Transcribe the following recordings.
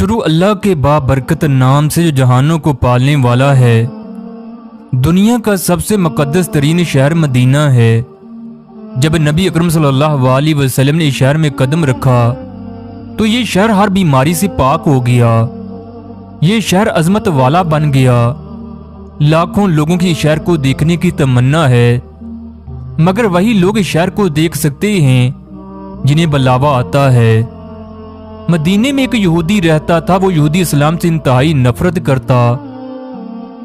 شروع اللہ کے بابرکت نام سے جو جہانوں کو پالنے والا ہے۔ دنیا کا سب سے مقدس ترین شہر مدینہ ہے۔ جب نبی اکرم صلی اللہ علیہ وسلم نے اس شہر میں قدم رکھا تو یہ شہر ہر بیماری سے پاک ہو گیا۔ یہ شہر عظمت والا بن گیا۔ لاکھوں لوگوں کی اس شہر کو دیکھنے کی تمنا ہے، مگر وہی لوگ اس شہر کو دیکھ سکتے ہیں جنہیں بلاوا آتا ہے۔ مدینے میں ایک یہودی رہتا تھا۔ وہ یہودی اسلام سے انتہائی نفرت کرتا۔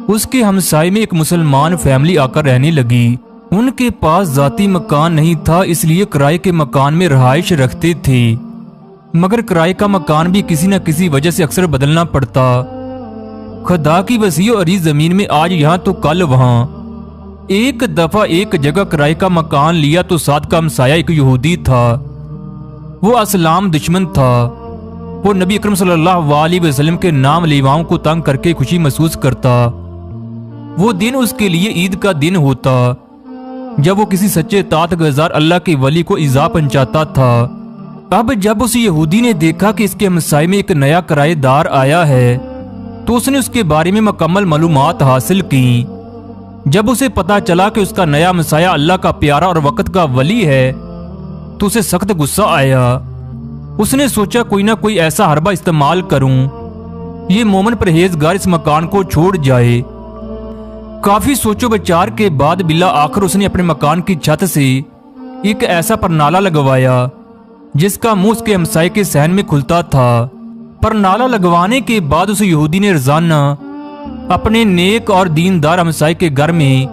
اس کے ہمسائے میں ایک مسلمان فیملی آ کر رہنے لگی۔ ان کے پاس ذاتی مکان نہیں تھا، اس لیے کرائے کے مکان میں رہائش رکھتے تھے، مگر کرائے کا مکان بھی کسی نہ کسی وجہ سے اکثر بدلنا پڑتا۔ خدا کی وسیع و عریض زمین میں آج یہاں تو کل وہاں۔ ایک دفعہ ایک جگہ کرائے کا مکان لیا تو ساتھ کا ہمسایہ ایک یہودی تھا۔ وہ اسلام دشمن تھا۔ وہ نبی اکرم صلی اللہ علیہ وسلم کے نام لیواؤں کو تنگ کر کے خوشی محسوس کرتا۔ وہ دن اس کے لیے عید کا دن ہوتا جب وہ کسی سچے اطاعت گزار اللہ کے ولی کو ایذا پہنچاتا تھا۔ اب جب اس یہودی نے دیکھا کہ اس کے ہمسائے میں ایک نیا کرایہ دار آیا ہے تو اس نے اس کے بارے میں مکمل معلومات حاصل کی۔ جب اسے پتا چلا کہ اس کا نیا ہمسایہ اللہ کا پیارا اور وقت کا ولی ہے تو اسے سخت غصہ آیا۔ اس نے سوچا کوئی نہ کوئی ایسا حربہ استعمال کروں، یہ مومن پرہیزگار اس مکان کو چھوڑ جائے۔ کافی سوچ و بچار کے بعد بلا آخر اس نے اپنے مکان کی چھت سے ایک ایسا پرنالہ لگوایا جس کا منہ اس کے ہمسائے کے صحن میں کھلتا تھا۔ پرنالہ لگوانے کے بعد اس یہودی نے روزانہ اپنے نیک اور دیندار ہمسائے کے گھر میں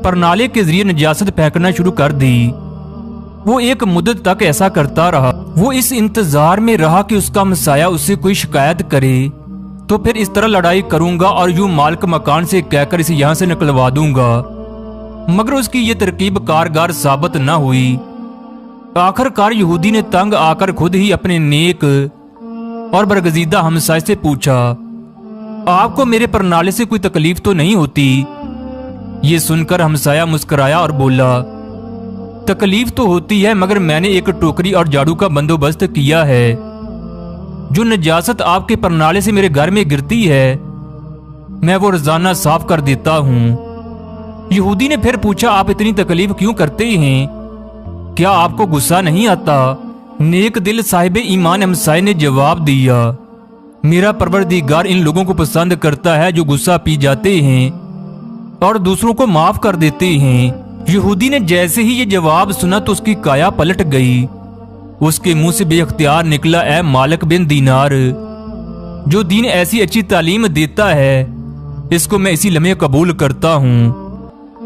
پرنالے کے ذریعے نجاست پھینکنا شروع کر دی۔ وہ ایک مدت تک ایسا کرتا رہا۔ وہ اس انتظار میں رہا کہ اس کا ہمسایہ اس سے کوئی شکایت کرے تو پھر اس طرح لڑائی کروں گا اور یوں مالک مکان سے کہہ کر اسے یہاں سے نکلوا دوں گا، مگر اس کی یہ ترکیب کارگر ثابت نہ ہوئی۔ آخر کار یہودی نے تنگ آ کر خود ہی اپنے نیک اور برگزیدہ ہمسائے سے پوچھا، آپ کو میرے پرنالے سے کوئی تکلیف تو نہیں ہوتی؟ یہ سن کر ہمسایہ مسکرایا اور بولا، تکلیف تو ہوتی ہے، مگر میں نے ایک ٹوکری اور جھاڑو کا بندوبست کیا ہے۔ جو نجاست آپ کے پرنالے سے میرے گھر میں گرتی ہے میں وہ روزانہ صاف کر دیتا ہوں۔ یہودی نے پھر پوچھا، آپ اتنی تکلیف کیوں کرتے ہیں؟ کیا آپ کو غصہ نہیں آتا؟ نیک دل صاحب ایمان ہمسائے نے جواب دیا، میرا پروردگار ان لوگوں کو پسند کرتا ہے جو غصہ پی جاتے ہیں اور دوسروں کو معاف کر دیتے ہیں۔ یہودی نے جیسے ہی یہ جواب سنا تو اس کی کایا پلٹ گئی۔ اس کے منہ سے بے اختیار نکلا، اے مالک بن دینار، جو دین ایسی اچھی تعلیم دیتا ہے اس کو میں اسی لمحے قبول کرتا ہوں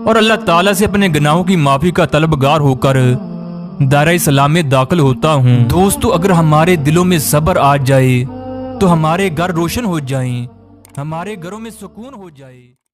اور اللہ تعالیٰ سے اپنے گناہوں کی معافی کا طلبگار ہو کر دائرہ اسلام میں داخل ہوتا ہوں۔ دوستو، اگر ہمارے دلوں میں صبر آ جائے تو ہمارے گھر روشن ہو جائیں، ہمارے گھروں میں سکون ہو جائے۔